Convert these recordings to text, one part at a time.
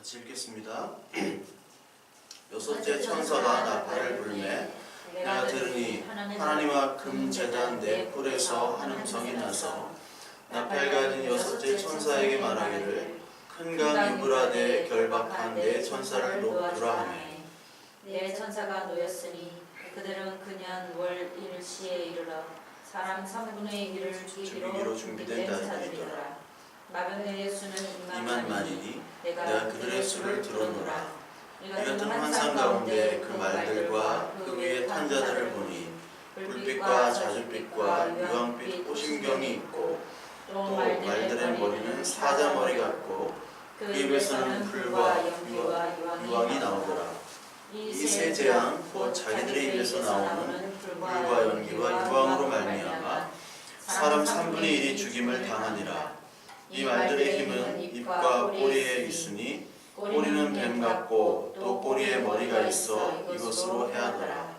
같이 읽겠습니다. 여섯째 천사가 나팔을 불매 내가 들으니 하나님과 금 제단 네 뿔에서 한 음성이 나서 나팔 가진 여섯째 천사에게 말하기를 큰 강 유브라데에 결박한 네 천사를 놓으라 하매 네 천사가 놓였으니 그들은 그년 월 1시에 이르러 사람 3분의 1을 죽이기로 준비된 자들이더라. 마병의 수는 2만만이니 내가 그들의 수를 들어노라. 이 같은 환상 가운데 그 말들과 그 위에 탄 자들을 보니 불빛과 자줏빛과 유황빛 오심경이 있고 또 말들의 머리는 사자머리 같고 그 입에서는 불과 연기와 유황이 나오더라. 이 세 재앙 곧 자기들의 입에서 나오는 불과 연기와 유황으로 말미암아 사람 3분의 1이 죽임을 당하니라. 이 말들의 힘은 입과 꼬리에 있으니 꼬리는 뱀 같고 또 꼬리에 머리가 있어 이것으로 해하더라.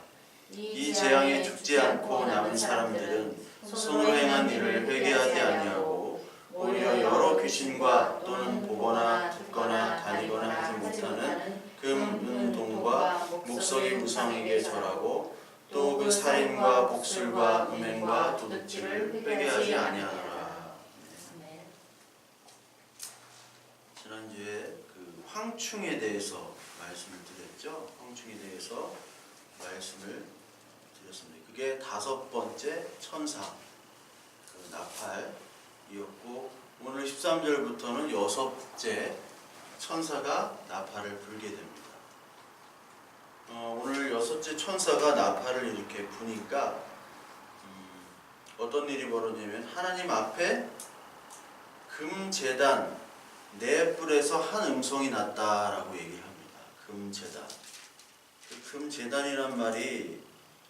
이 재앙에 죽지 않고 남은 사람들은 손으로 행한 일을 회개하지 아니하고 오히려 여러 귀신과 또는 보거나 듣거나 다니거나 하지 못하는 금, 은, 동과 목석이 우상에게 절하고 또 그 살인과 복술과 음행과 도둑질을 회개하지 아니하노라. 지난주에 그 황충에 대해서 말씀을 드렸죠. 황충에 대해서 말씀을 드렸습니다. 그게 5번째 천사 그 나팔이었고 오늘 13절부터는 6째 천사가 나팔을 불게 됩니다. 오늘 6째 천사가 나팔을 이렇게 부니까 어떤 일이 벌어지냐면 하나님 앞에 금 제단 네 뿔에서 한 음성이 났다라고 얘기를 합니다. 금 제단. 금 제단이란 말이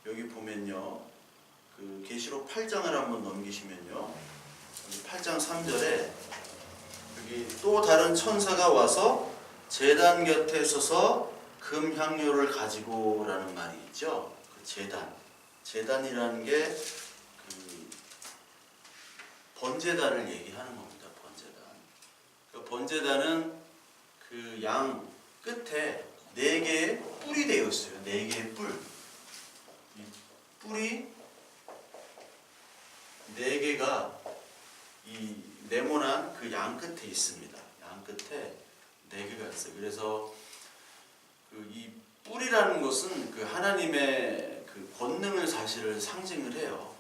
여기 보면요. 그 계시록 8장을 한번 넘기시면요. 8장 3절에 여기 또 다른 천사가 와서 제단 곁에 서서 금 향료를 가지고라는 말이 있죠. 그 제단. 제단이라는 게 그 번제단을 얘기하는 겁니다. 번제단. 그 번제단은 그 양 끝에 4개의 뿔이 되어 있어요. 4개의 뿔. 이 뿔이 4개가 이 네모난 그 양 끝에 있습니다. 양 끝에 4개가 있어요. 그래서 그 이 뿔이라는 것은 그 하나님의 그 권능을 사실을 상징을 해요.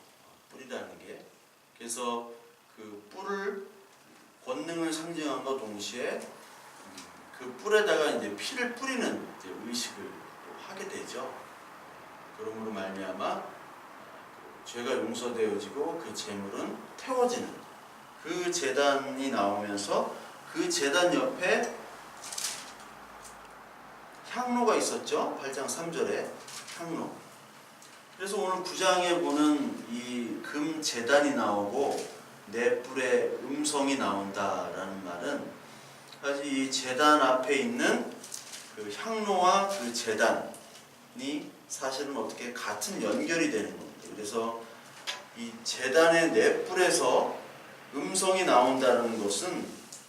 뿔이라는 게. 그래서 그 뿔을 권능을 상징함과 동시에 그 뿔에다가 이제 피를 뿌리는 이제 의식을 또 하게 되죠. 그러므로 말미암아 죄가 용서되어지고 그 제물은 태워지는 그 제단이 나오면서 그 제단 옆에 향로가 있었죠. 8장 3절에 향로. 그래서 오늘 9장에 보는 이 금 제단이 나오고 네 뿔의 음성이 나온다라는 말은 사실 이 제단 앞에 있는 그 향로와 그 제단이 사실은 어떻게 같은 연결이 되는 겁니다. 그래서 이 제단의 네 뿔에서 음성이 나온다는 것은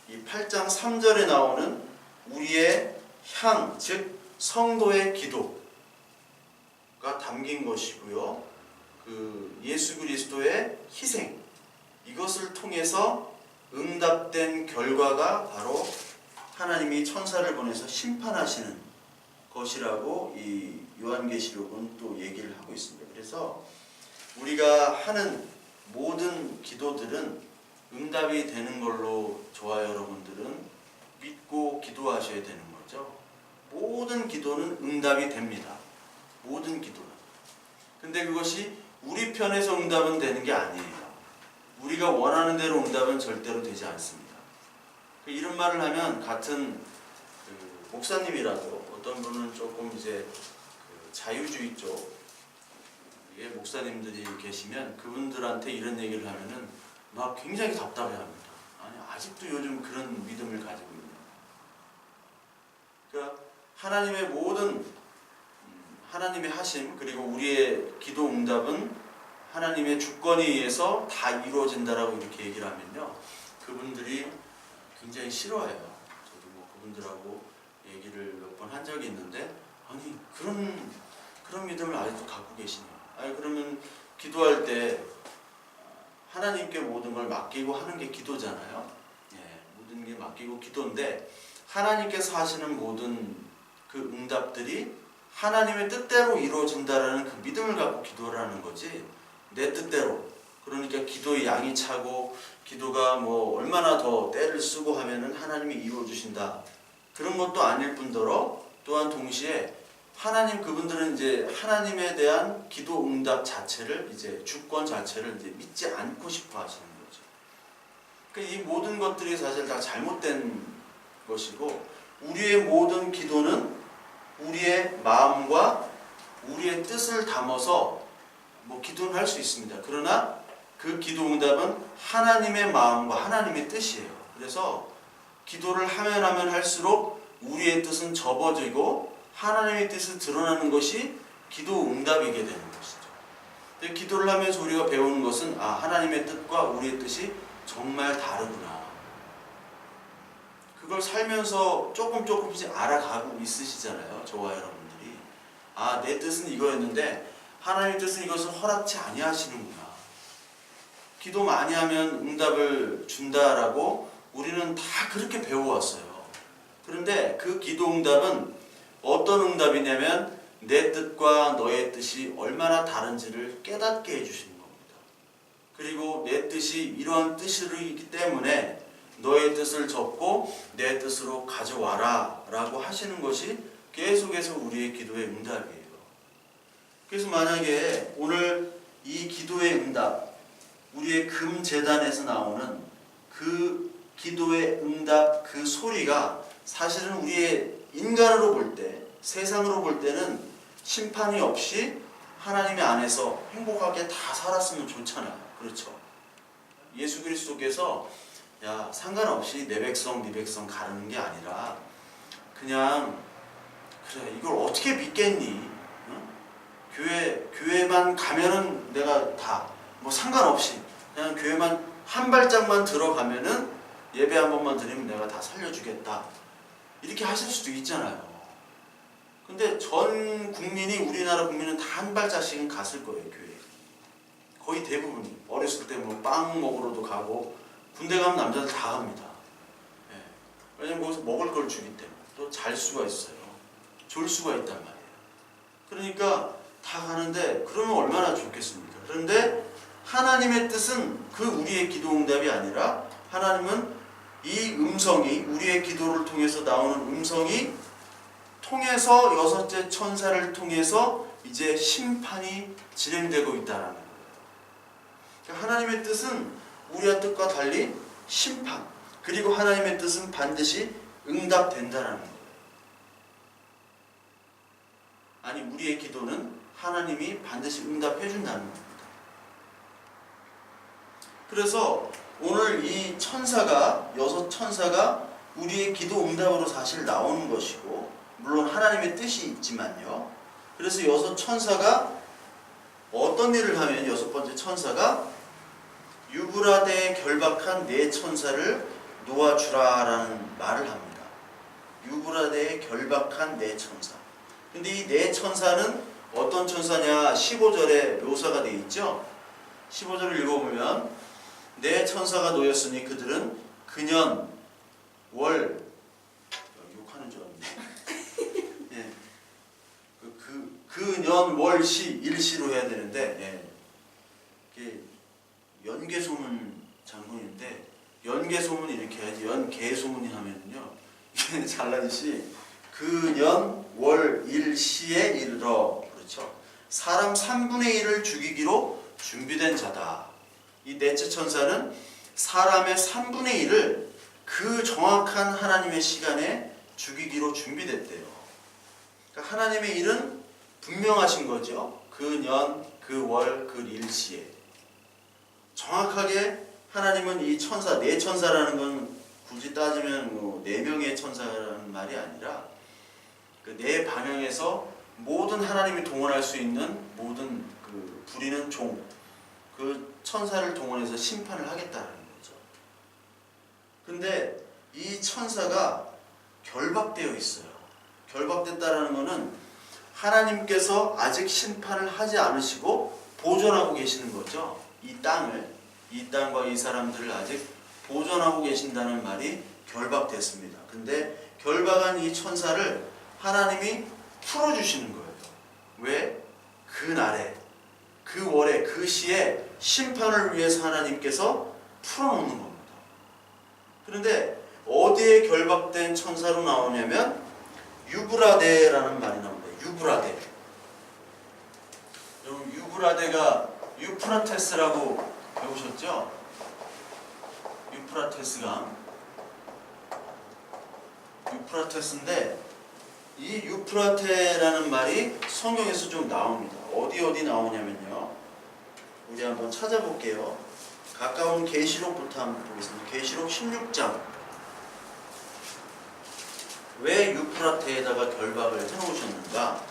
이 8장 3절에 나오는 우리의 향, 즉 성도의 기도가 담긴 것이고요. 그 예수 그리스도의 희생, 이것을 통해서 응답된 결과가 바로 하나님이 천사를 보내서 심판하시는 것이라고 이 요한계시록은 또 얘기를 하고 있습니다. 그래서 우리가 하는 모든 기도들은 응답이 되는 걸로 저와 여러분들은 믿고 기도하셔야 되는 거죠. 모든 기도는 응답이 됩니다. 모든 기도는. 근데 그것이 우리 편에서 응답은 되는 게 아니에요. 우리가 원하는 대로 응답은 절대로 되지 않습니다. 이런 말을 하면 같은 그 목사님이라도 어떤 분은 조금 이제 그 자유주의 쪽의 목사님들이 계시면 그분들한테 이런 얘기를 하면은 막 굉장히 답답해합니다. 아니 아직도 요즘 그런 믿음을 가지고 있냐. 그러니까 하나님의 모든 하나님의 하심 그리고 우리의 기도 응답은 하나님의 주권에 의해서 다 이루어진다라고 이렇게 얘기를 하면요, 그분들이 굉장히 싫어해요. 저도 뭐 그분들하고 얘기를 몇 번 한 적이 있는데, 아니 그런 믿음을 아직도 갖고 계시네요. 아니 그러면 기도할 때 하나님께 모든 걸 맡기고 하는 게 기도잖아요. 예, 모든 게 맡기고 기도인데 하나님께서 하시는 모든 그 응답들이 하나님의 뜻대로 이루어진다라는 그 믿음을 갖고 기도를 하는 거지, 내 뜻대로. 그러니까 기도의 양이 차고 기도가 뭐 얼마나 더 때를 쓰고 하면은 하나님이 이루어 주신다, 그런 것도 아닐 뿐더러 또한 동시에 하나님, 그분들은 이제 하나님에 대한 기도 응답 자체를, 이제 주권 자체를 이제 믿지 않고 싶어 하시는 거죠. 그러니까 이 모든 것들이 사실 다 잘못된 것이고, 우리의 모든 기도는 우리의 마음과 우리의 뜻을 담아서 뭐 기도는 할 수 있습니다. 그러나 그 기도 응답은 하나님의 마음과 하나님의 뜻이에요. 그래서 기도를 하면 할수록 우리의 뜻은 접어지고 하나님의 뜻을 드러나는 것이 기도 응답이게 되는 것이죠. 기도를 하면서 우리가 배우는 것은, 하나님의 뜻과 우리의 뜻이 정말 다르구나. 그걸 살면서 조금씩 알아가고 있으시잖아요. 저와 여러분들이. 내 뜻은 이거였는데 하나님의 뜻은 이것을 허락치 아니하시는구나. 기도 많이 하면 응답을 준다라고 우리는 다 그렇게 배워왔어요. 그런데 그 기도 응답은 어떤 응답이냐면 내 뜻과 너의 뜻이 얼마나 다른지를 깨닫게 해주시는 겁니다. 그리고 내 뜻이 이러한 뜻이기 때문에 너의 뜻을 접고 내 뜻으로 가져와라 라고 하시는 것이 계속해서 우리의 기도의 응답이에요. 그래서 만약에 오늘 이 기도의 응답, 우리의 금제단에서 나오는 그 기도의 응답, 그 소리가 사실은 우리의 인간으로 볼 때, 세상으로 볼 때는 심판이 없이 하나님의 안에서 행복하게 다 살았으면 좋잖아요. 그렇죠? 예수 그리스도께서 상관없이 내 백성 네 백성 가르는 게 아니라 그냥 그래, 이걸 어떻게 믿겠니? 교회만 가면은 내가 다 뭐 상관없이 그냥 교회만 한 발짝만 들어가면은 예배 한 번만 드리면 내가 다 살려주겠다, 이렇게 하실 수도 있잖아요. 근데 전 국민이, 우리나라 국민은 다 한 발짝씩은 갔을 거예요. 교회에 거의 대부분이. 어렸을 때 뭐 빵 먹으러도 가고, 군대 가면 남자들 다 갑니다. 왜냐면 거기서 먹을 걸 주기 때문에. 또 잘 수가 있어요. 졸 수가 있단 말이에요. 그러니까 다 가는데 그러면 얼마나 좋겠습니까? 그런데 하나님의 뜻은 그 우리의 기도 응답이 아니라, 하나님은 이 음성이, 우리의 기도를 통해서 나오는 음성이 통해서 여섯째 천사를 통해서 이제 심판이 진행되고 있다는 거예요. 그러니까 하나님의 뜻은 우리의 뜻과 달리 심판, 그리고 하나님의 뜻은 반드시 응답된다는 거예요. 아니, 우리의 기도는 하나님이 반드시 응답해 준다는 겁니다. 그래서 오늘 이 천사가, 여섯 천사가 우리의 기도 응답으로 사실 나오는 것이고, 물론 하나님의 뜻이 있지만요. 그래서 여섯 천사가 어떤 일을 하면, 여섯 번째 천사가 유브라데에 결박한 네 천사를 놓아주라라는 말을 합니다. 유브라데에 결박한 네 천사. 근데 이 네 천사는 어떤 천사냐? 15절에 묘사가 되어 있죠. 15절을 읽어보면, 네 천사가 놓였으니 그들은 근연, 월, 욕하는 줄 알았네. 예. 근연, 월, 시, 일시로 해야 되는데, 이게 연개소문 장군인데, 연개소문이 이렇게 해야지, 연개소문이 하면은요, 이게 잘나듯이 근연, 월, 일, 시에 이르러, 그렇죠? 사람 3분의 1을 죽이기로 준비된 자다. 이 넷째 천사는 사람의 3분의 1을 그 정확한 하나님의 시간에 죽이기로 준비됐대요. 그러니까 하나님의 일은 분명하신 거죠. 그 년, 그 월, 그 일시에. 정확하게 하나님은 이 천사, 네 천사라는 건 굳이 따지면 뭐 4명의 천사라는 말이 아니라, 그 네 방향에서 모든 하나님이 동원할 수 있는 모든 그 부리는 종, 그 천사를 동원해서 심판을 하겠다는 거죠. 근데 이 천사가 결박되어 있어요. 결박됐다라는 것은 하나님께서 아직 심판을 하지 않으시고 보존하고 계시는 거죠. 이 땅과 이 사람들을 아직 보존하고 계신다는 말이 결박됐습니다. 근데 결박한 이 천사를 하나님이 풀어주시는 거예요. 왜? 그 날에, 그 월에, 그 시에 심판을 위해서 하나님께서 풀어놓는 겁니다. 그런데 어디에 결박된 천사로 나오냐면 유브라데라는 말이 나옵니다. 유브라데. 여러분 유브라데가 유프라테스라고 배우셨죠? 유프라테스강. 유프라테스인데 이 유프라테라는 말이 성경에서 좀 나옵니다. 어디 나오냐면요. 우리 한번 찾아볼게요. 가까운 계시록부터 한번 보겠습니다. 계시록 16장. 왜 유프라테에다가 결박을 해놓으셨는가?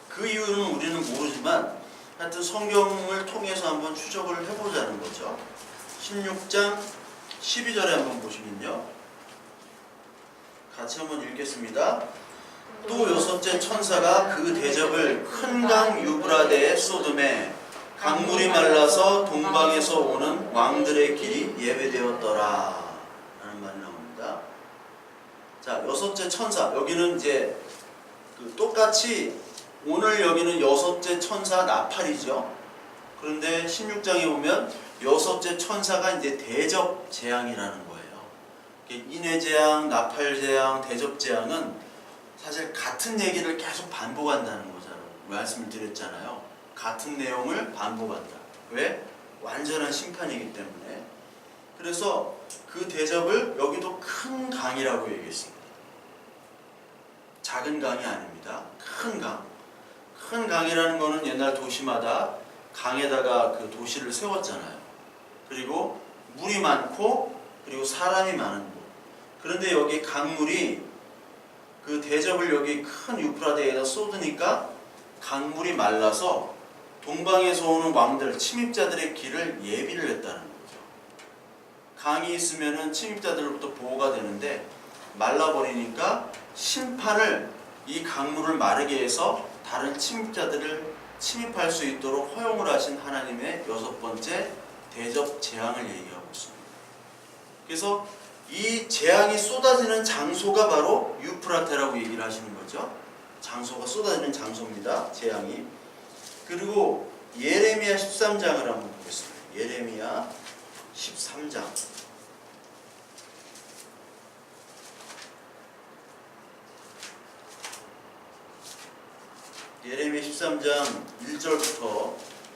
그 이유는 우리는 모르지만 하여튼 성경을 통해서 한번 추적을 해보자는 거죠. 16장 12절에 한번 보시면요. 같이 한번 읽겠습니다. 또 여섯째 천사가 그 대접을 큰 강 유브라데에 쏟음에 강물이 말라서 동방에서 오는 왕들의 길이 예배되었더라 라는 말이 나옵니다. 자, 여섯째 천사. 여기는 이제 똑같이 오늘 여기는 여섯째 천사 나팔이죠. 그런데 16장에 보면 여섯째 천사가 이제 대접 재앙이라는 거예요. 인해 재앙, 나팔 재앙, 대접 재앙은 사실 같은 얘기를 계속 반복한다는 거잖아요. 말씀을 드렸잖아요. 같은 내용을 반복한다. 왜? 완전한 심판이기 때문에. 그래서 그 대접을 여기도 큰 강이라고 얘기했습니다. 작은 강이 아닙니다. 큰 강. 큰 강이라는 거는 옛날 도시마다 강에다가 그 도시를 세웠잖아요. 그리고 물이 많고 그리고 사람이 많은 곳. 그런데 여기 강물이 그 대접을 여기 큰 유프라데에다 쏟으니까 강물이 말라서 동방에서 오는 왕들, 침입자들의 길을 예비를 했다는 거죠. 강이 있으면은 침입자들로부터 보호가 되는데 말라버리니까 심판을 이 강물을 마르게 해서 다른 침입자들을 침입할 수 있도록 허용을 하신 하나님의 여섯 번째 대접 재앙을 얘기하고 있습니다. 그래서 이 재앙이 쏟아지는 장소가 바로 유프라테라고 얘기를 하시는 거죠. 장소가 쏟아지는 장소입니다. 재앙이. 그리고 예레미야 13장을 한번 보겠습니다. 예레미야 13장. 예레미야 13장 1절부터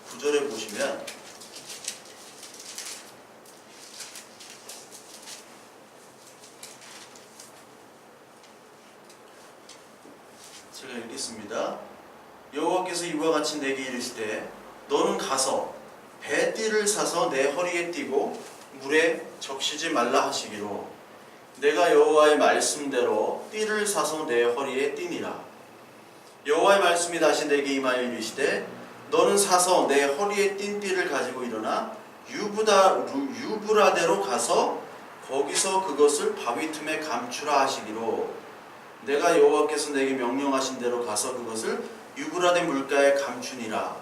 9절에 보시면 제가 읽겠습니다. 여호와께서 이와 같이 내게 이르시되 너는 가서 배띠를 사서 내 허리에 띠고 물에 적시지 말라 하시기로 내가 여호와의 말씀대로 띠를 사서 내 허리에 띠니라. 여호와의 말씀이 다시 내게 임하여 이르시되 너는 사서 내 허리에 띈 띠를 가지고 일어나 유브라데로 가서 거기서 그것을 바위 틈에 감추라 하시기로 내가 여호와께서 내게 명령하신 대로 가서 그것을 유브라데 물가에 감추니라.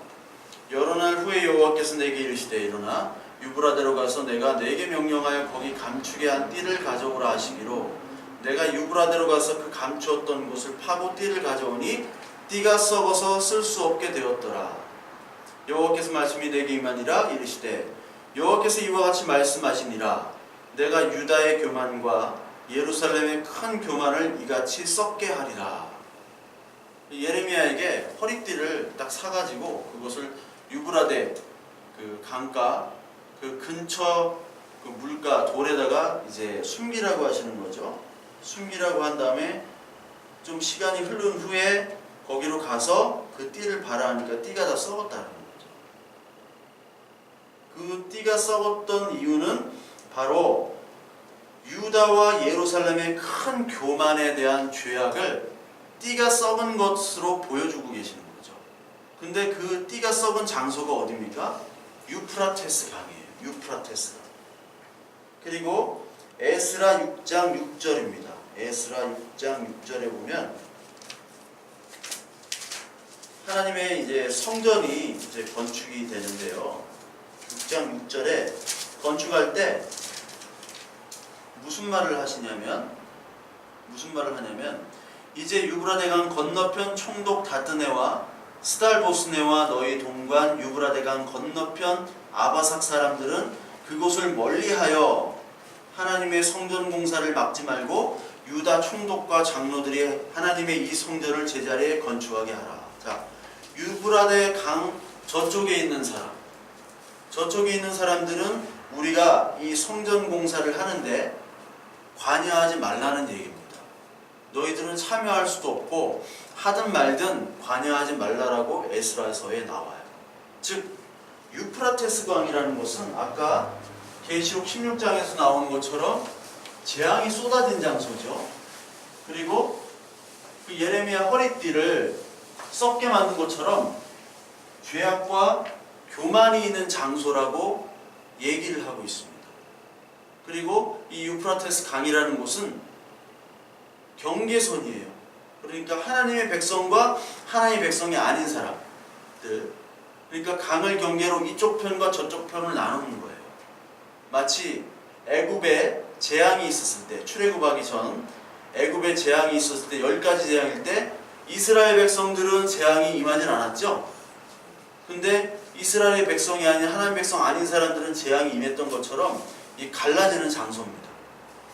여러 날 후에 여호와께서 내게 이르시되 일어나 유브라데로 가서 내가 내게 명령하여 거기 감추게 한 띠를 가져오라 하시기로 내가 유브라데로 가서 그 감추었던 곳을 파고 띠를 가져오니 띠가 썩어서 쓸 수 없게 되었더라. 여호와께서 말씀이 내게 임하니라. 이르시되 여호와께서 이와 같이 말씀하시니라. 내가 유다의 교만과 예루살렘의 큰 교만을 이같이 썩게 하리라. 예레미야에게 허리띠를 딱 사가지고 그것을 유브라데 그 강가 그 근처 그 물가 돌에다가 이제 숨기라고 하시는 거죠. 숨기라고 한 다음에 좀 시간이 흐른 후에 거기로 가서 그 띠를 봐라 하니까 띠가 다 썩었다는 거죠. 그 띠가 썩었던 이유는 바로 유다와 예루살렘의 큰 교만에 대한 죄악을 띠가 썩은 것으로 보여주고 계시는 거죠. 근데 그 띠가 썩은 장소가 어디입니까? 유프라테스 강이에요. 유프라테스 강. 그리고 에스라 6장 6절입니다. 에스라 6장 6절에 보면 하나님의 이제 성전이 이제 건축이 되는데요. 6장 6절에 건축할 때 무슨 말을 하냐면 이제 유브라데강 건너편 총독 다드네와 스달보스네와 너희 동관 유브라데강 건너편 아바삭 사람들은 그곳을 멀리하여 하나님의 성전 공사를 막지 말고 유다 총독과 장로들이 하나님의 이 성전을 제자리에 건축하게 하라. 자, 유브라데 강 저쪽에 있는 사람들은 우리가 이 성전 공사를 하는데 관여하지 말라는 얘기입니다. 너희들은 참여할 수도 없고 하든 말든 관여하지 말라라고 에스라서에 나와요. 즉 유프라테스 강이라는 것은 아까 계시록 16장에서 나오는 것처럼 재앙이 쏟아진 장소죠. 그리고 그 예레미야 허리띠를 썩게 만든 것처럼 죄악과 교만이 있는 장소라고 얘기를 하고 있습니다. 그리고 이 유프라테스 강이라는 곳은 경계선이에요. 그러니까 하나님의 백성과 하나님의 백성이 아닌 사람들, 그러니까 강을 경계로 이쪽 편과 저쪽 편을 나누는 거예요. 마치 애굽에 재앙이 있었을 때, 출애굽하기 전 애굽에 재앙이 있었을 때 10가지 재앙일 때 이스라엘 백성들은 재앙이 임하진 않았죠. 근데 이스라엘 백성이 아닌 하나님 백성 아닌 사람들은 재앙이 임했던 것처럼 이 갈라지는 장소입니다.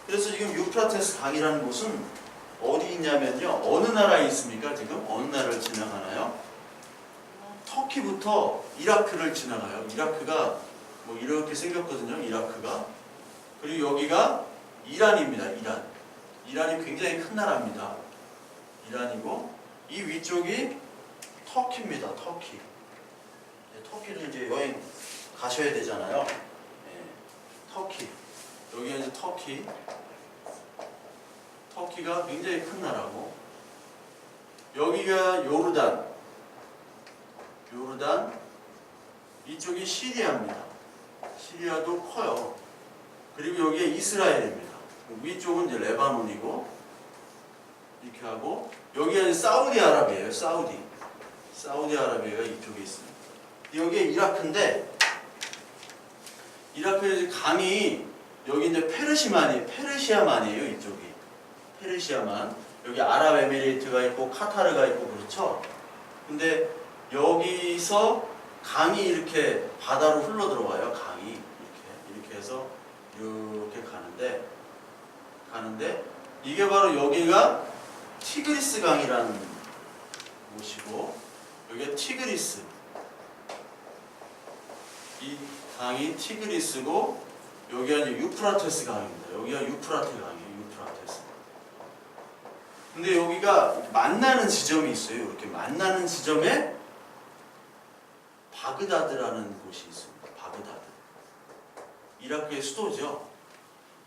그래서 지금 유프라테스 강이라는 곳은 어디 있냐면요, 어느 나라에 있습니까? 지금 어느 나라를 지나가나요? 터키부터 이라크를 지나가요. 이라크가 뭐 이렇게 생겼거든요. 이라크가. 그리고 여기가 이란입니다. 이란이 굉장히 큰 나라입니다. 이란이고 이 위쪽이 터키입니다. 터키. 터키를 이제 여행 가셔야 되잖아요. 터키. 여기가 이제 터키. 터키가 굉장히 큰 나라고, 여기가 요르단, 이쪽이 시리아입니다. 시리아도 커요. 그리고 여기가 이스라엘입니다. 위쪽은 이제 레바논이고, 이렇게 하고, 여기가 이제 사우디아라비아예요. 사우디아라비아가 이쪽에 있습니다. 여기가 이라크인데, 이라크에 이제 강이, 여기 이제 페르시아만이에요. 이쪽이. 페르시아만. 여기 아랍에미레이트가 있고 카타르가 있고 그렇죠. 근데 여기서 강이 이렇게 바다로 흘러 들어와요. 강이 이렇게 해서 이렇게 가는데 이게 바로 여기가 티그리스 강이라는 곳이고, 여기가 티그리스, 이 강이 티그리스고, 여기가 이제 유프라테스 강입니다. 여기가 유프라테 강이에요. 근데 여기가 만나는 지점이 있어요. 이렇게 만나는 지점에 바그다드라는 곳이 있습니다. 바그다드. 이라크의 수도죠.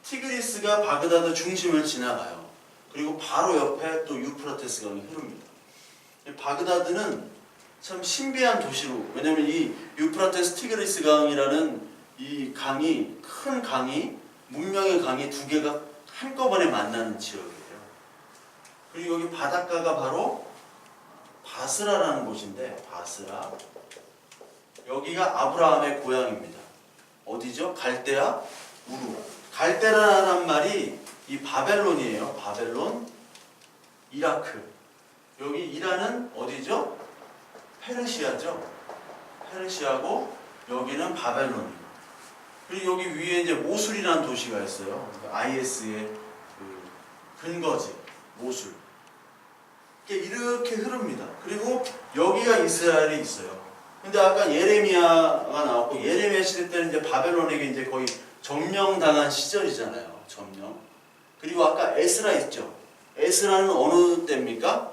티그리스가 바그다드 중심을 지나가요. 그리고 바로 옆에 또 유프라테스 강이 흐릅니다. 바그다드는 참 신비한 도시로, 왜냐면 이 유프라테스 티그리스 강이라는 이 강이, 큰 강이, 문명의 강이 두 개가 한꺼번에 만나는 지역이에요. 그리고 여기 바닷가가 바로 바스라라는 곳인데, 바스라. 여기가 아브라함의 고향입니다. 어디죠? 갈대아, 우루. 갈대라라는 말이 이 바벨론이에요. 바벨론, 이라크. 여기 이란은 어디죠? 페르시아죠. 페르시아고 여기는 바벨론이고. 그리고 여기 위에 이제 모술이라는 도시가 있어요. IS의 그 근거지, 모술. 이렇게 흐릅니다. 그리고 여기가 이스라엘이 있어요. 근데 아까 예레미야가 나왔고, 예레미야 시대 때는 이제 바벨론에게 이제 거의 점령당한 시절이잖아요. 점령. 그리고 아까 에스라 있죠. 에스라는 어느 때입니까?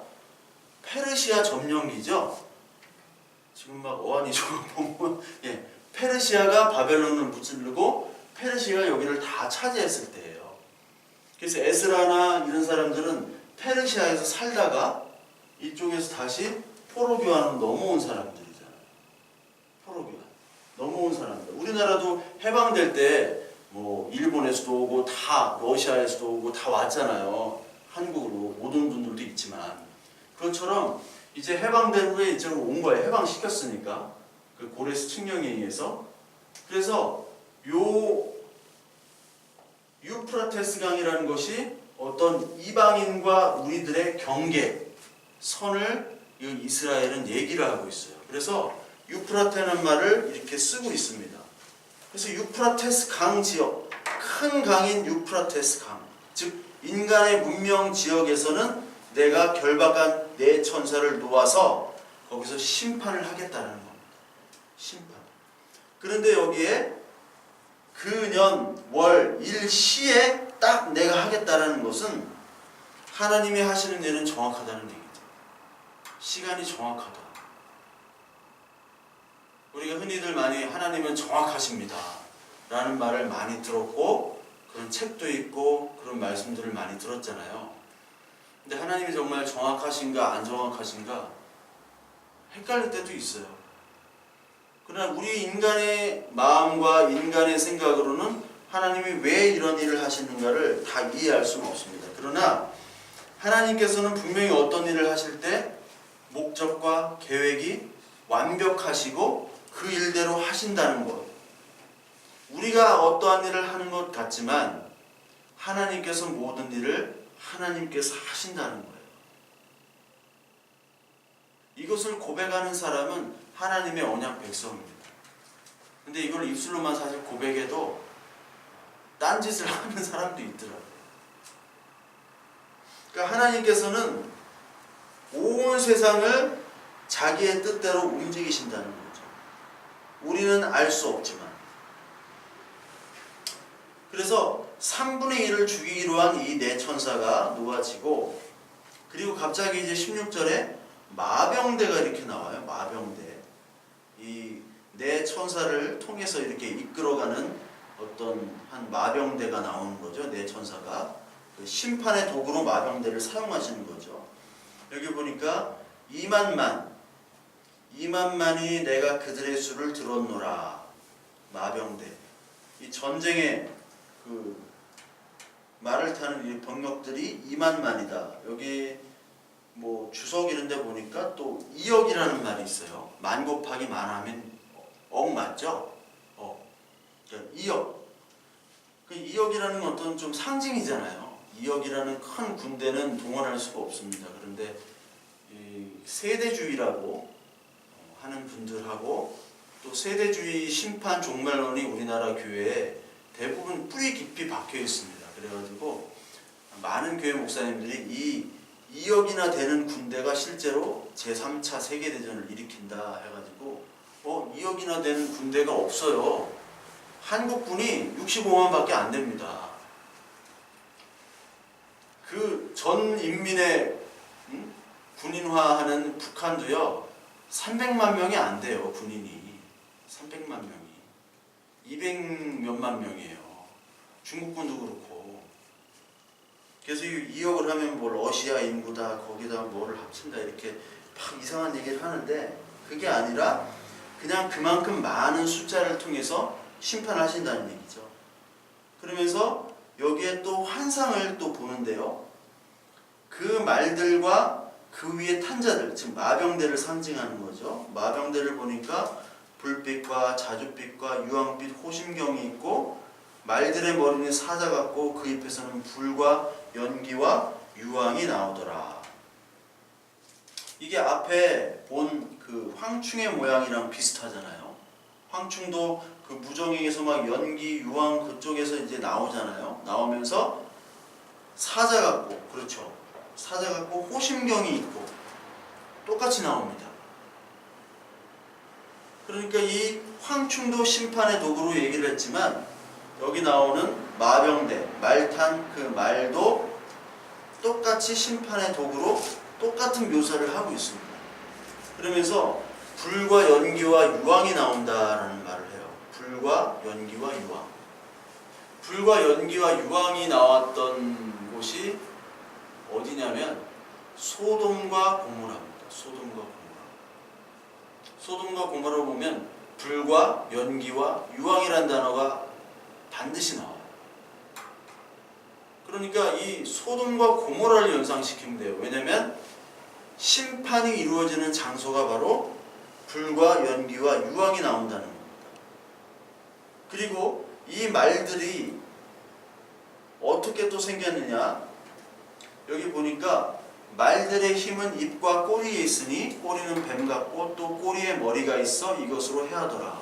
페르시아 점령기죠. 지금 막 어안이죠. 보면 페르시아가 바벨론을 무찌르고 페르시아가 여기를 다 차지했을 때예요. 그래서 에스라나 이런 사람들은 페르시아에서 살다가 이쪽에서 다시 포로교환으로 넘어온 사람들이잖아요. 포로교환. 넘어온 사람들. 우리나라도 해방될 때 뭐 일본에서도 오고 다 러시아에서도 오고 다 왔잖아요. 한국으로 오던 분들도 있지만 그것처럼 이제 해방된 후에 이쪽으로 온 거예요. 해방시켰으니까 그 고레스 칙령에 의해서. 그래서 요 유프라테스 강이라는 것이 어떤 이방인과 우리들의 경계 선을 이 이스라엘은 얘기를 하고 있어요. 그래서 유프라테는 말을 이렇게 쓰고 있습니다. 그래서 유프라테스 강 지역, 큰 강인 유프라테스 강, 즉 인간의 문명 지역에서는 내가 결박한 내 천사를 놓아서 거기서 심판을 하겠다는 겁니다. 심판. 그런데 여기에 그 년, 월, 일, 시에 딱 내가 하겠다라는 것은 하나님이 하시는 일은 정확하다는 얘기죠. 시간이 정확하다. 우리가 흔히들 많이 하나님은 정확하십니다 라는 말을 많이 들었고 그런 책도 있고 그런 말씀들을 많이 들었잖아요. 근데 하나님이 정말 정확하신가 안 정확하신가 헷갈릴 때도 있어요. 그러나 우리 인간의 마음과 인간의 생각으로는 하나님이 왜 이런 일을 하시는가를 다 이해할 수는 없습니다. 그러나 하나님께서는 분명히 어떤 일을 하실 때 목적과 계획이 완벽하시고 그 일대로 하신다는 것. 우리가 어떠한 일을 하는 것 같지만 하나님께서 모든 일을 하나님께서 하신다는 거예요. 이것을 고백하는 사람은 하나님의 언약 백성입니다. 근데 이걸 입술로만 사실 고백해도 딴짓을 하는 사람도 있더라고요. 그러니까 하나님께서는 온 세상을 자기의 뜻대로 움직이신다는 거죠. 우리는 알 수 없지만. 그래서 3분의 1을 죽이기로 한 이 네 천사가 놓아지고, 그리고 갑자기 이제 16절에 마병대가 이렇게 나와요. 마병대. 이 네 천사를 통해서 이렇게 이끌어가는 어떤 한 마병대가 나오는 거죠. 네 천사가. 그 심판의 도구로 마병대를 사용하시는 거죠. 여기 보니까 2만만이 내가 그들의 수를 들었노라. 마병대. 이 전쟁에 그 말을 타는 이 병력들이 2만만이다. 여기 뭐 주석 이런 데 보니까 또 2억이라는 말이 있어요. 만 곱하기 만 하면 억 맞죠? 2억. 그 2억이라는 어떤 좀 상징이잖아요. 2억이라는 큰 군대는 동원할 수가 없습니다. 그런데 이 세대주의라고 하는 분들하고 또 세대주의 심판 종말론이 우리나라 교회에 대부분 뿌리 깊이 박혀 있습니다. 그래가지고 많은 교회 목사님들이 이 2억이나 되는 군대가 실제로 제3차 세계대전을 일으킨다 해가지고 2억이나 되는 군대가 없어요. 한국군이 65만 밖에 안 됩니다. 그 전 인민의 군인화하는 북한도요 300만 명이 안 돼요. 군인이 300만 명이 200몇만 명이에요. 중국군도 그렇고. 그래서 2억을 하면 뭐 러시아 인구다 거기다 뭐를 합친다 이렇게 막 이상한 얘기를 하는데 그게 아니라 그냥 그만큼 많은 숫자를 통해서 심판하신다는 얘기죠. 그러면서 여기에 또 환상을 또 보는데요. 그 말들과 그 위에 탄 자들, 즉 마병대를 상징하는 거죠. 마병대를 보니까 불빛과 자줏빛과 유황빛 호심경이 있고 말들의 머리는 사자 같고 그 잎에서는 불과 연기와 유황이 나오더라. 이게 앞에 본 그 황충의 모양이랑 비슷하잖아요. 황충도 그 무정에서 막 연기, 유황 그쪽에서 이제 나오잖아요. 나오면서 사자 같고, 그렇죠. 사자 같고 호심경이 있고 똑같이 나옵니다. 그러니까 이 황충도 심판의 도구로 얘기를 했지만 여기 나오는 마병대, 말탄 그 말도 똑같이 심판의 도구로 똑같은 묘사를 하고 있습니다. 그러면서 불과 연기와 유황이 나온다라는 말을 해요. 불과 연기와 유황. 불과 연기와 유황이 나왔던 곳이 어디냐면 소돔과 고모라입니다. 소돔과 고모라. 소돔과 고모라 보면 불과 연기와 유황이라는 단어가 반드시 나와요. 그러니까 이 소돔과 고모라를 연상시키면 돼요. 왜냐면 심판이 이루어지는 장소가 바로 불과 연기와 유황이 나온다는 겁니다. 그리고 이 말들이 어떻게 또 생겼느냐? 여기 보니까 말들의 힘은 입과 꼬리에 있으니 꼬리는 뱀 같고 또 꼬리에 머리가 있어 이것으로 해하더라.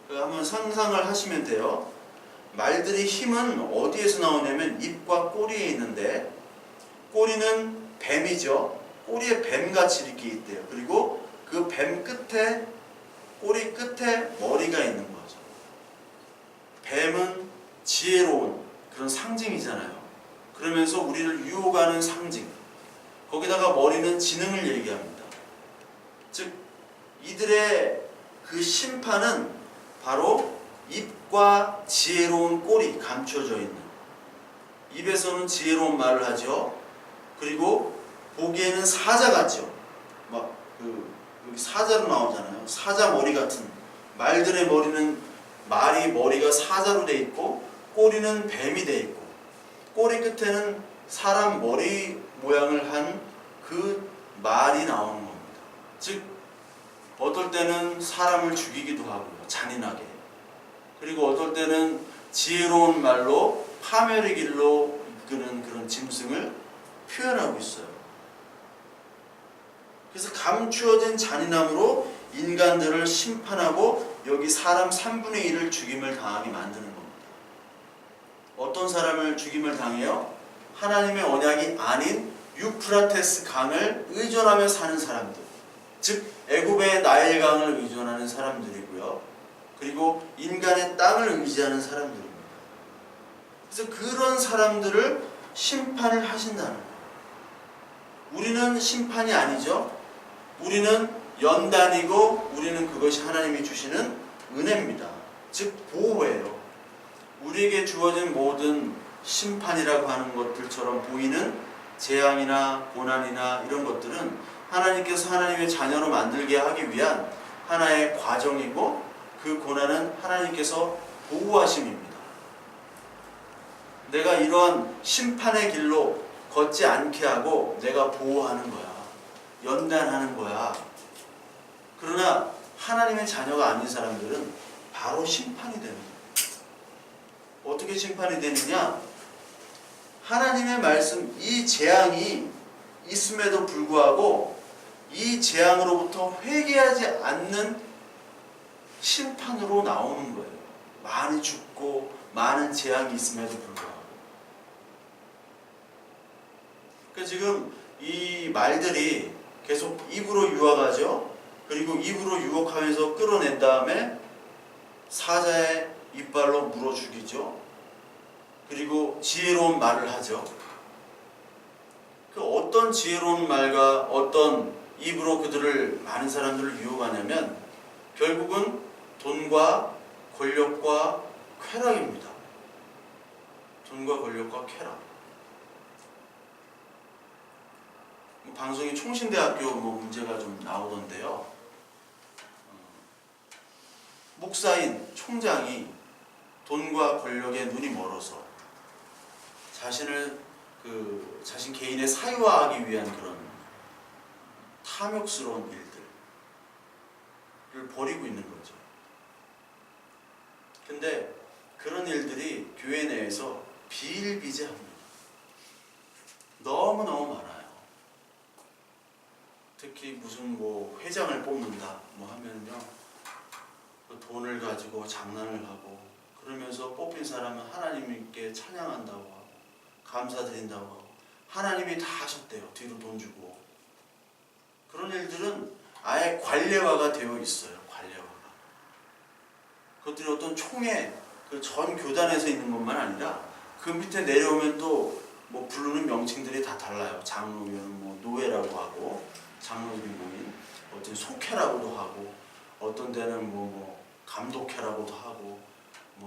한번 상상을 하시면 돼요. 말들의 힘은 어디에서 나오냐면 입과 꼬리에 있는데 꼬리는 뱀이죠. 꼬리에 뱀같이 이렇게 있대요. 그리고 그 뱀 끝에 꼬리 끝에 머리가 있는 거죠. 뱀은 지혜로운 그런 상징이잖아요. 그러면서 우리를 유혹하는 상징. 거기다가 머리는 지능을 얘기합니다. 즉 이들의 그 심판은 바로 입과 지혜로운 꼬리 감춰져 있는, 입에서는 지혜로운 말을 하죠. 그리고 보기에는 사자 같죠. 막 여기 사자로 나오잖아요. 사자 머리 같은, 말들의 머리는 말이 머리가 사자로 돼 있고 꼬리는 뱀이 돼 있고 꼬리 끝에는 사람 머리 모양을 한 그 말이 나오는 겁니다. 즉 어떨 때는 사람을 죽이기도 하고요. 잔인하게. 그리고 어떨 때는 지혜로운 말로 파멸의 길로 이끄는 그런 짐승을 표현하고 있어요. 그래서 감추어진 잔인함으로 인간들을 심판하고 여기 사람 3분의 1을 죽임을 당하게 만드는 겁니다. 어떤 사람을 죽임을 당해요? 하나님의 언약이 아닌 유프라테스 강을 의존하며 사는 사람들, 즉 애굽의 나일강을 의존하는 사람들이고요. 그리고 인간의 땅을 의지하는 사람들입니다. 그래서 그런 사람들을 심판을 하신다는 거예요. 우리는 심판이 아니죠. 우리는 연단이고 우리는 그것이 하나님이 주시는 은혜입니다. 즉 보호예요. 우리에게 주어진 모든 심판이라고 하는 것들처럼 보이는 재앙이나 고난이나 이런 것들은 하나님께서 하나님의 자녀로 만들게 하기 위한 하나의 과정이고 그 고난은 하나님께서 보호하심입니다. 내가 이러한 심판의 길로 걷지 않게 하고 내가 보호하는 거야. 연단하는 거야. 그러나 하나님의 자녀가 아닌 사람들은 바로 심판이 되는 거예요. 어떻게 심판이 되느냐? 하나님의 말씀, 이 재앙이 있음에도 불구하고 이 재앙으로부터 회개하지 않는 심판으로 나오는 거예요. 많이 죽고 많은 재앙이 있음에도 불구하고. 그러니까 지금 이 말들이 계속 입으로 유혹하죠. 그리고 입으로 유혹하면서 끌어낸 다음에 사자의 이빨로 물어 죽이죠. 그리고 지혜로운 말을 하죠. 그 어떤 지혜로운 말과 어떤 입으로 그들을 많은 사람들을 유혹하냐면 결국은 돈과 권력과 쾌락입니다. 돈과 권력과 쾌락. 방송이 총신대학교 문제가 좀 나오던데요. 목사인 총장이 돈과 권력에 눈이 멀어서 자신 개인의 사유화하기 위한 그런 탐욕스러운 일들을 벌이고 있는 거죠. 근데 그런 일들이 교회 내에서 비일비재합니다. 너무너무 많아요. 특히 무슨 회장을 뽑는다 하면요, 돈을 가지고 장난을 하고 그러면서 뽑힌 사람은 하나님께 찬양한다고 하고 감사드린다고 하고 하나님이 다 하셨대요. 뒤로 돈 주고. 그런 일들은 아예 관례화가 되어 있어요. 관례화가. 그것들이 어떤 총회 그 전 교단에서 있는 것만 아니라 그 밑에 내려오면 또 부르는 명칭들이 다 달라요. 장로면 노회라고 하고 장로들이 모인 어떤 속회라고도 하고 어떤 데는 감독회라고도 하고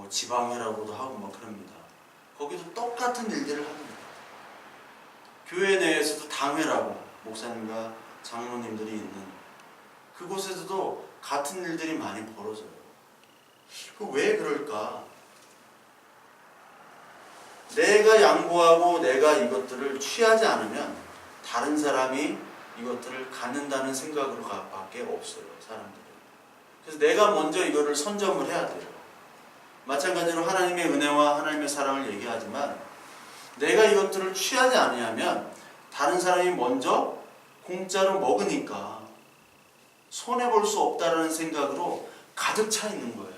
지방회라고도 하고 그럽니다. 거기도 똑같은 일들을 합니다. 교회 내에서도 당회라고 목사님과 장로님들이 있는 그곳에서도 같은 일들이 많이 벌어져요. 왜 그럴까? 내가 양보하고 내가 이것들을 취하지 않으면 다른 사람이 이것들을 갖는다는 생각으로 밖에 없어요, 사람들은. 그래서 내가 먼저 이거를 선점을 해야 돼요. 마찬가지로 하나님의 은혜와 하나님의 사랑을 얘기하지만 내가 이것들을 취하지 않으면 다른 사람이 먼저 공짜로 먹으니까 손해볼 수 없다는 생각으로 가득 차 있는 거예요.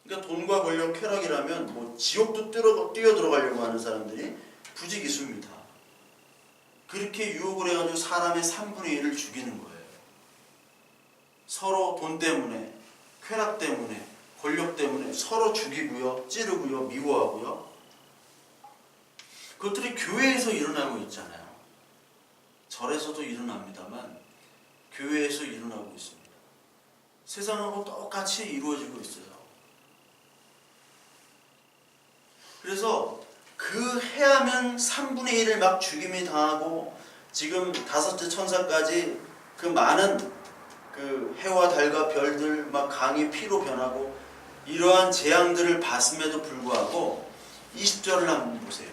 그러니까 돈과 권력, 쾌락이라면 뭐 지옥도 뛰어 들어가려고 하는 사람들이 부지기수입니다. 그렇게 유혹을 해가지고 사람의 3분의 1을 죽이는 거예요. 서로 돈 때문에, 쾌락 때문에, 권력 때문에 서로 죽이고요, 찌르고요, 미워하고요. 그것들이 교회에서 일어나고 있잖아요. 절에서도 일어납니다만 교회에서 일어나고 있습니다. 세상하고 똑같이 이루어지고 있어요. 그래서 그 해하면 3분의 1을 막 죽임이 당하고 지금 다섯째 천사까지 그 많은 그 해와 달과 별들 막 강이 피로 변하고 이러한 재앙들을 봤음에도 불구하고 20절을 한번 보세요.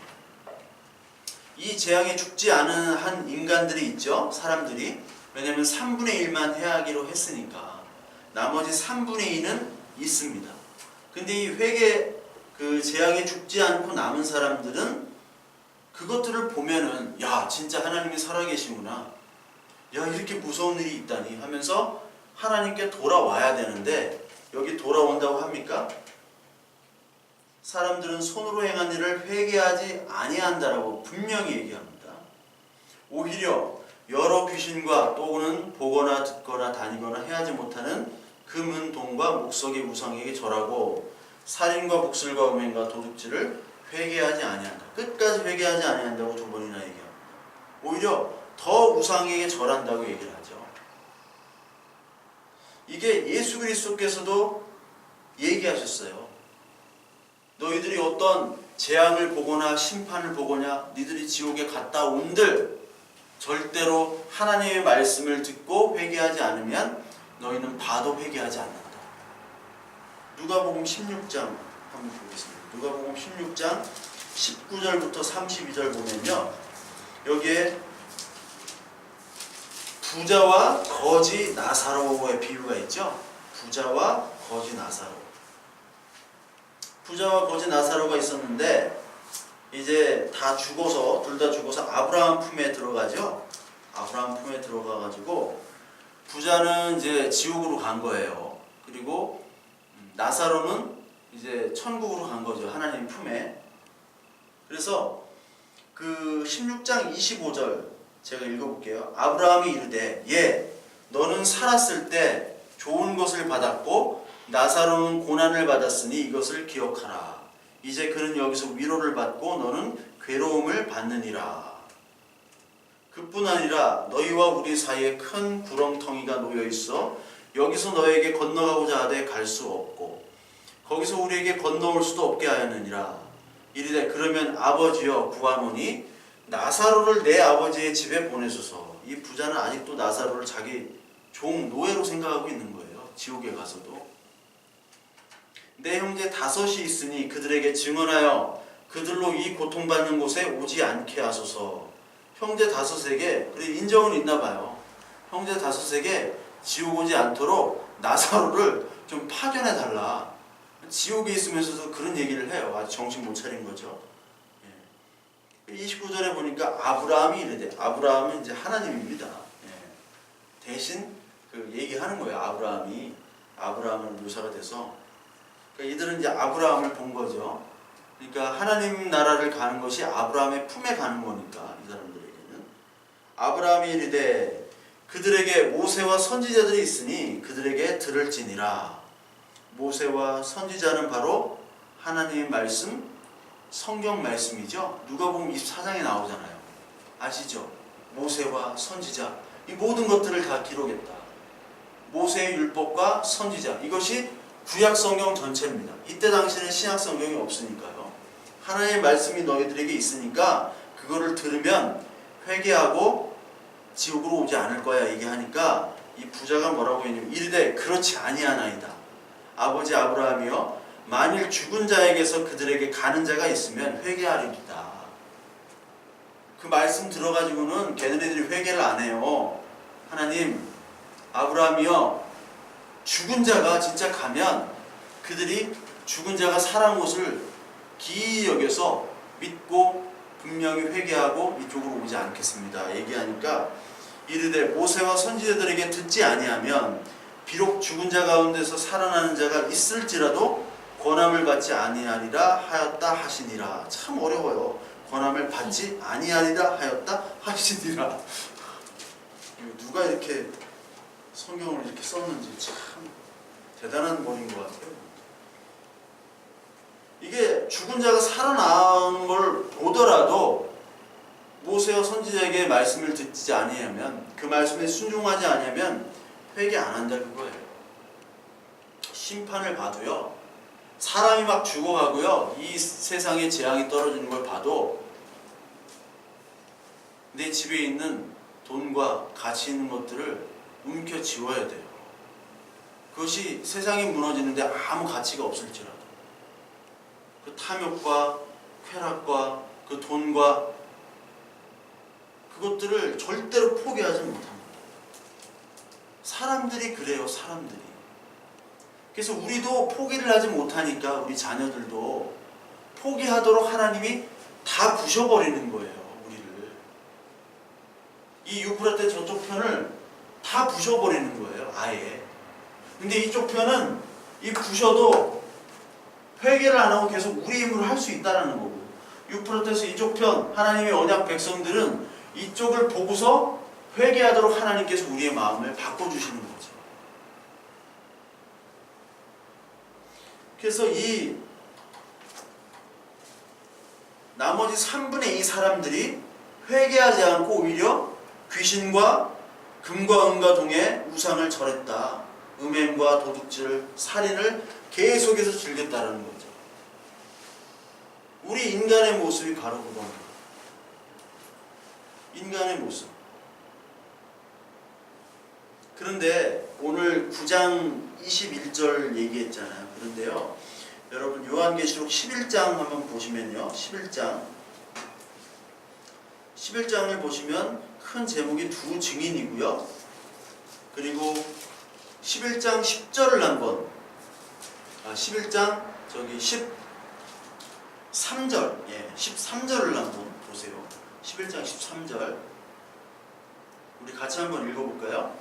이 재앙에 죽지 않은 한 인간들이 있죠. 사람들이. 왜냐하면 3분의 1만 해하기로 했으니까 나머지 3분의 2는 있습니다. 근데 이 회개 그 재앙에 죽지 않고 남은 사람들은 그것들을 보면은 야 진짜 하나님이 살아계시구나, 야 이렇게 무서운 일이 있다니 하면서 하나님께 돌아와야 되는데 여기 돌아온다고 합니까? 사람들은 손으로 행한 일을 회개하지 아니한다라고 분명히 얘기합니다. 오히려 여러 귀신과 또는 보거나 듣거나 다니거나 해하지 못하는 금은 동과 목석의 우상에게 절하고 살인과 복술과 음행과 도둑질을 회개하지 아니한다. 끝까지 회개하지 아니한다고 2번이나 얘기합니다. 오히려 더 우상에게 절한다고 얘기를 하죠. 이게 예수 그리스도께서도 얘기하셨어요. 너희들이 어떤 재앙을 보거나 심판을 보거나 니들이 지옥에 갔다 온들 절대로 하나님의 말씀을 듣고 회개하지 않으면 너희는 봐도 회개하지 않는다. 누가복음 16장 한번 보겠습니다. 누가복음 16장 19절부터 32절 보면요, 여기에 부자와 거지 나사로의 비유가 있죠. 부자와 거지 나사로. 부자와 거지 나사로가 있었는데 이제 다 죽어서, 둘 다 죽어서 아브라함 품에 들어가죠. 아브라함 품에 들어가가지고 부자는 이제 지옥으로 간 거예요. 그리고 나사로는 이제 천국으로 간 거죠. 하나님 품에. 그래서 그 16장 25절 제가 읽어볼게요. 아브라함이 이르되 예 너는 살았을 때 좋은 것을 받았고 나사로는 고난을 받았으니 이것을 기억하라. 이제 그는 여기서 위로를 받고 너는 괴로움을 받느니라. 그뿐 아니라 너희와 우리 사이에 큰 구렁텅이가 놓여있어 여기서 너에게 건너가고자 하되 갈 수 없고 거기서 우리에게 건너올 수도 없게 하였느니라. 이르되 그러면 아버지여 구하노니 나사로를 내 아버지의 집에 보내소서. 이 부자는 아직도 나사로를 자기 종 노예로 생각하고 있는 거예요. 지옥에 가서도. 내 형제 5이 있으니 그들에게 증언하여 그들로 이 고통받는 곳에 오지 않게 하소서. 형제 5에게, 그래 인정은 있나 봐요. 형제 5에게 지옥 오지 않도록 나사로를 좀 파견해 달라. 지옥에 있으면서도 그런 얘기를 해요. 아직 정신 못 차린 거죠. 29절에 보니까 아브라함이 이르되, 아브라함은 이제 하나님입니다. 대신 그 얘기하는 거예요. 아브라함을 묘사가 돼서. 그러니까 이들은 이제 아브라함을 본 거죠. 그러니까 하나님 나라를 가는 것이 아브라함의 품에 가는 거니까 이 사람들에게는. 아브라함이 이르되 그들에게 모세와 선지자들이 있으니 그들에게 들을지니라. 모세와 선지자는 바로 하나님의 말씀, 성경 말씀이죠. 누가복음 24장에 나오잖아요. 아시죠? 모세와 선지자, 이 모든 것들을 다 기록했다. 모세의 율법과 선지자, 이것이 구약 성경 전체입니다. 이때 당시에는 신약 성경이 없으니까요. 하나님의 말씀이 너희들에게 있으니까 그거를 들으면 회개하고 지옥으로 오지 않을 거야 얘기하니까 이 부자가 뭐라고 했냐면 이르되 그렇지 아니하나이다. 아버지 아브라함이여 만일 죽은 자에게서 그들에게 가는 자가 있으면 회개하리이다. 그 말씀 들어가지고는 걔네들이 회개를 안 해요. 하나님, 아브라함이요, 죽은 자가 진짜 가면 그들이 죽은 자가 살아온 것을 기이 여겨서 믿고 분명히 회개하고 이쪽으로 오지 않겠습니다. 얘기하니까 이르되 모세와 선지자들에게 듣지 아니하면 비록 죽은 자 가운데서 살아나는 자가 있을지라도 권함을 받지 아니하리라 하였다 하시니라. 참 어려워요. 권함을 받지 아니하리라 하였다 하시니라. 누가 이렇게 성경을 이렇게 썼는지 참 대단한 본인 것 같아요. 이게 죽은 자가 살아나는 걸 보더라도 모세와 선지자에게 말씀을 듣지 아니하면, 그 말씀에 순종하지 아니하면 회개 안 한다 그거예요. 심판을 봐도요, 사람이 막 죽어가고요, 이 세상에 재앙이 떨어지는 걸 봐도 내 집에 있는 돈과 가치 있는 것들을 움켜쥐어야 돼요. 그것이 세상이 무너지는데 아무 가치가 없을지라도 그 탐욕과 쾌락과 그 돈과 그것들을 절대로 포기하지 못합니다. 사람들이 그래요. 사람들이. 그래서 우리도 포기를 하지 못하니까 우리 자녀들도 포기하도록 하나님이 다 부셔버리는 거예요. 우리를. 이 유프라테 저쪽 편을 다 부셔버리는 거예요. 아예. 근데 이쪽 편은 이 부셔도 회개를 안 하고 계속 우리 힘으로 할 수 있다는 거고, 유프라테스 이쪽 편 하나님의 언약 백성들은 이쪽을 보고서 회개하도록 하나님께서 우리의 마음을 바꿔주시는 거죠. 그래서 이 나머지 3분의 2 사람들이 회개하지 않고 오히려 귀신과 금과 은과 동의 우상을 절했다. 음행과 도둑질, 살인을 계속해서 즐겼다는 거죠. 우리 인간의 모습이 바로 그겁니다. 인간의 모습. 그런데 오늘 9장 21절 얘기했잖아요. 그런데요, 여러분 요한계시록 11장 한번 보시면요, 11장을 보시면 큰 제목이 두 증인이고요. 그리고 11장 10절을 한번 11장 13절 13절을 한번 보세요. 11장 13절 우리 같이 한번 읽어볼까요?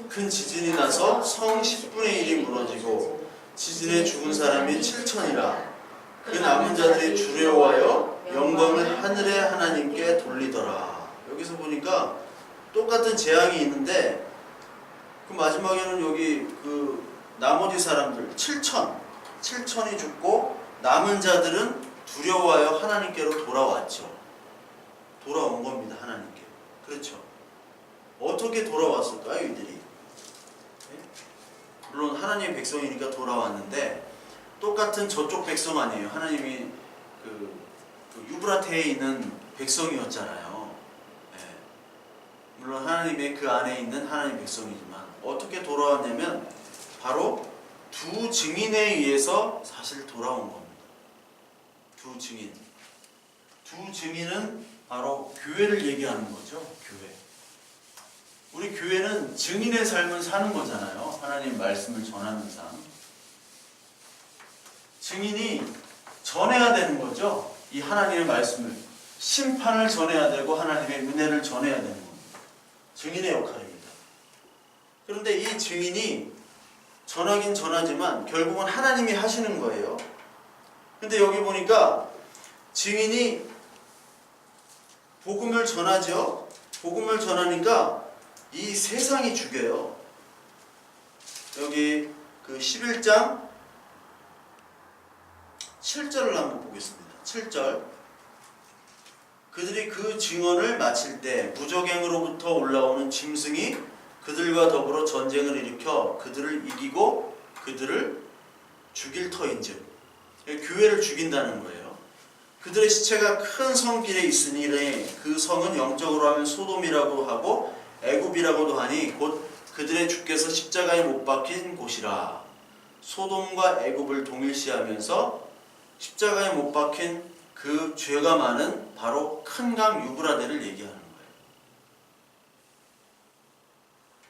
큰 지진이 나서 성 10분의 1이 무너지고 지진에 죽은 사람이 7천이라. 그 남은 자들이 두려워하여 영광을 하늘의 하나님께 돌리더라. 여기서 보니까 똑같은 재앙이 있는데 그 마지막에는 여기 그 나머지 사람들 7천이 죽고 남은 자들은 두려워하여 하나님께로 돌아왔죠. 돌아온 겁니다. 하나님께. 그렇죠. 어떻게 돌아왔을까요? 이들이. 물론 하나님의 백성이니까 돌아왔는데 똑같은 저쪽 백성 아니에요. 하나님이 그 유브라테에 있는 백성이었잖아요. 물론 하나님의 그 안에 있는 하나님의 백성이지만 어떻게 돌아왔냐면 바로 두 증인에 의해서 사실 돌아온 겁니다. 두 증인. 두 증인은 바로 교회를 얘기하는 거죠. 교회. 우리 교회는 증인의 삶을 사는 거잖아요. 하나님 말씀을 전하는 삶. 증인이 전해야 되는 거죠. 이 하나님의 말씀을. 심판을 전해야 되고 하나님의 은혜를 전해야 되는 겁니다. 증인의 역할입니다. 그런데 이 증인이 전하긴 전하지만 결국은 하나님이 하시는 거예요. 근데 여기 보니까 증인이 복음을 전하죠. 복음을 전하니까 이 세상이 죽여요. 여기 그 11장 7절을 한번 보겠습니다. 7절. 그들이 그 증언을 마칠 때 무적행으로부터 올라오는 짐승이 그들과 더불어 전쟁을 일으켜 그들을 이기고 그들을 죽일 터인즉, 교회를 죽인다는 거예요. 그들의 시체가 큰 성길에 있으니 그 성은 영적으로 하면 소돔이라고 하고 애굽이라고도 하니 곧 그들의 주께서 십자가에 못 박힌 곳이라. 소돔과 애굽을 동일시하면서 십자가에 못 박힌 그 죄가 많은 바로 큰 강 유브라데를 얘기하는 거예요.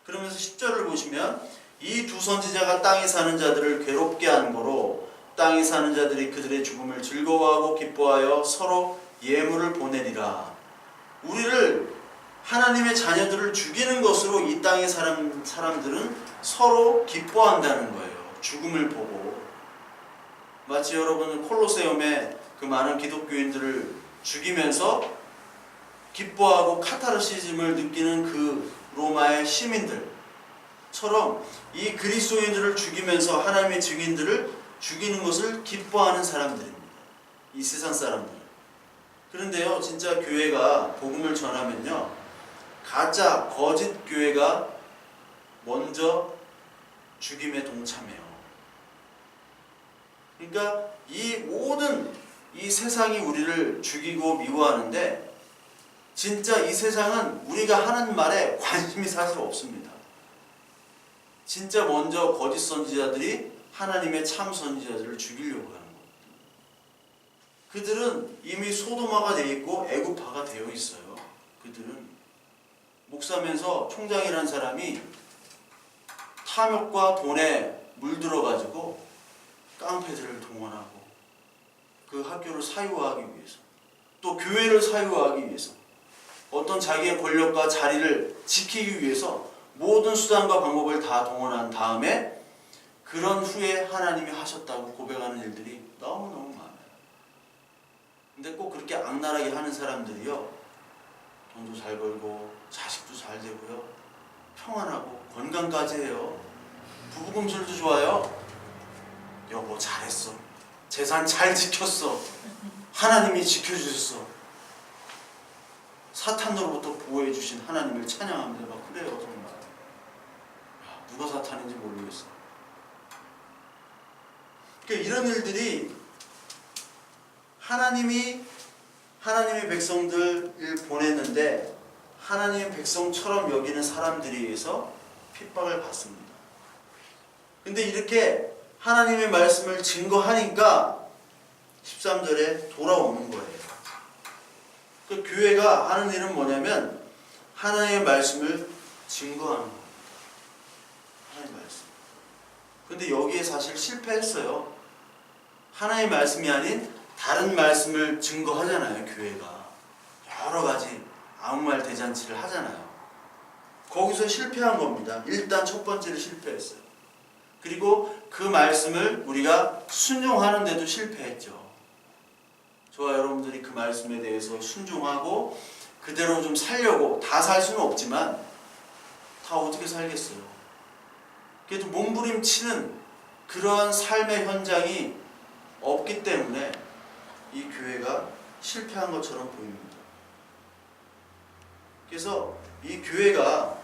그러면서 10절을 보시면 이 두 선지자가 땅에 사는 자들을 괴롭게 한 거로 땅에 사는 자들이 그들의 죽음을 즐거워하고 기뻐하여 서로 예물을 보내리라. 우리를 하나님의 자녀들을 죽이는 것으로 이 땅의 사람들은 서로 기뻐한다는 거예요. 죽음을 보고. 마치 여러분 콜로세움에 그 많은 기독교인들을 죽이면서 기뻐하고 카타르시즘을 느끼는 그 로마의 시민들처럼 이 그리스도인들을 죽이면서 하나님의 증인들을 죽이는 것을 기뻐하는 사람들입니다. 이 세상 사람들. 그런데요, 진짜 교회가 복음을 전하면요, 가짜 거짓 교회가 먼저 죽임에 동참해요. 그러니까 이 모든 이 세상이 우리를 죽이고 미워하는데 진짜 이 세상은 우리가 하는 말에 관심이 사실 없습니다. 진짜 먼저 거짓 선지자들이 하나님의 참 선지자들을 죽이려고 하는 겁니다. 그들은 이미 소도마가 되어 있고 애굽파가 되어 있어요. 그들은 목사면서 총장이라는 사람이 탐욕과 돈에 물들어가지고 깡패들을 동원하고 그 학교를 사유화하기 위해서, 또 교회를 사유화하기 위해서, 어떤 자기의 권력과 자리를 지키기 위해서 모든 수단과 방법을 다 동원한 다음에 그런 후에 하나님이 하셨다고 고백하는 일들이 너무너무 많아요. 근데 꼭 그렇게 악랄하게 하는 사람들이요, 돈도 잘 벌고 자식도 잘 되고요, 평안하고 건강까지 해요. 부부금술도 좋아요. 여보 잘했어, 재산 잘 지켰어, 하나님이 지켜주셨어, 사탄으로부터 보호해 주신 하나님을 찬양하면서 막 그래요. 정말 누가 사탄인지 모르겠어. 그러니까 이런 일들이 하나님의 백성들을 보냈는데 하나님의 백성처럼 여기는 사람들에 의해서 핍박을 받습니다. 근데 이렇게 하나님의 말씀을 증거하니까 13절에 돌아오는 거예요. 그 교회가 하는 일은 뭐냐면 하나님의 말씀을 증거하는 거예요. 하나님의 말씀. 근데 여기에 사실 실패했어요. 하나님의 말씀이 아닌 다른 말씀을 증거하잖아요. 교회가 여러 가지 아무 말 대잔치를 하잖아요. 거기서 실패한 겁니다. 일단 첫 번째로 실패했어요. 그리고 그 말씀을 우리가 순종하는데도 실패했죠. 저와 여러분들이 그 말씀에 대해서 순종하고 그대로 좀 살려고, 다 살 수는 없지만 다 어떻게 살겠어요. 그래도 몸부림치는 그러한 삶의 현장이 없기 때문에 이 교회가 실패한 것처럼 보입니다. 그래서 이 교회가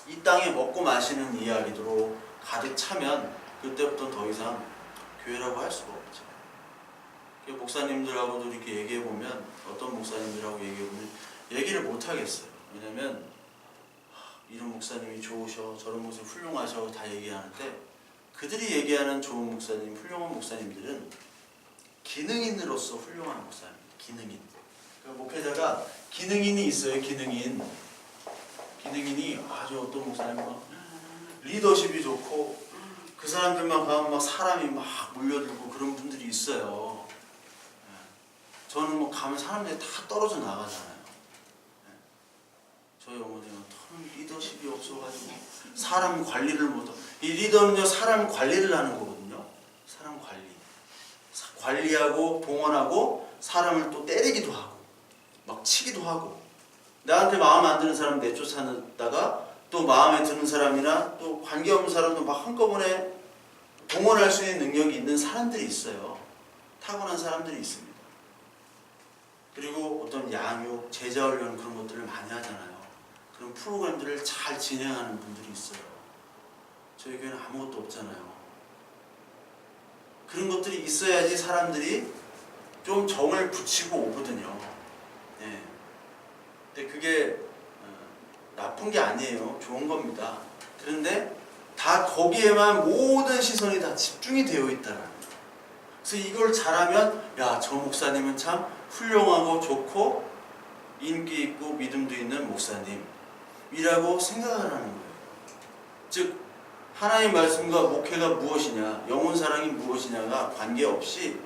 이 땅에 먹고 마시는 이야기로 가득 차면 그때부터 더 이상 교회라고 할 수가 없죠. 목사님들하고도 이렇게 얘기해보면, 어떤 목사님들하고 얘기해보면 얘기를 못하겠어요. 왜냐면 이런 목사님이 좋으셔, 저런 목사님 훌륭하셔 다 얘기하는데, 그들이 얘기하는 좋은 목사님, 훌륭한 목사님들은 기능인으로서 훌륭한 목사입니다. 기능인. 그러니까 목회자가 기능인이 있어요. 기능인이 아주 어떤 목사님은 리더십이 좋고 그 사람들만 가면 막 사람이 막 몰려들고 그런 분들이 있어요. 저는 뭐 가면 사람들이 다 떨어져 나가잖아요. 저희 어머니는 저는 리더십이 없어가지고 사람 관리를 못하고, 이 리더는요 사람 관리를 하는 거거든요. 사람 관리하고 동원하고 사람을 또 때리기도 하고 막 치기도 하고, 나한테 마음 안 드는 사람 내쫓아다가 또 마음에 드는 사람이나 또 관계없는 사람도 막 한꺼번에 동원할 수 있는 능력이 있는 사람들이 있어요. 타고난 사람들이 있습니다. 그리고 어떤 양육, 제자 훈련 그런 것들을 많이 하잖아요. 그런 프로그램들을 잘 진행하는 분들이 있어요. 저희 교회는 아무것도 없잖아요. 그런 것들이 있어야지 사람들이 좀 정을 붙이고 오거든요. 네. 근데 그게 나쁜 게 아니에요. 좋은 겁니다. 그런데 다 거기에만 모든 시선이 다 집중이 되어 있다라는 거예요. 그래서 이걸 잘하면 야, 저 목사님은 참 훌륭하고 좋고 인기 있고 믿음도 있는 목사님이라고 생각을 하는 거예요. 즉 하나님의 말씀과 목회가 무엇이냐, 영혼 사랑이 무엇이냐가 관계없이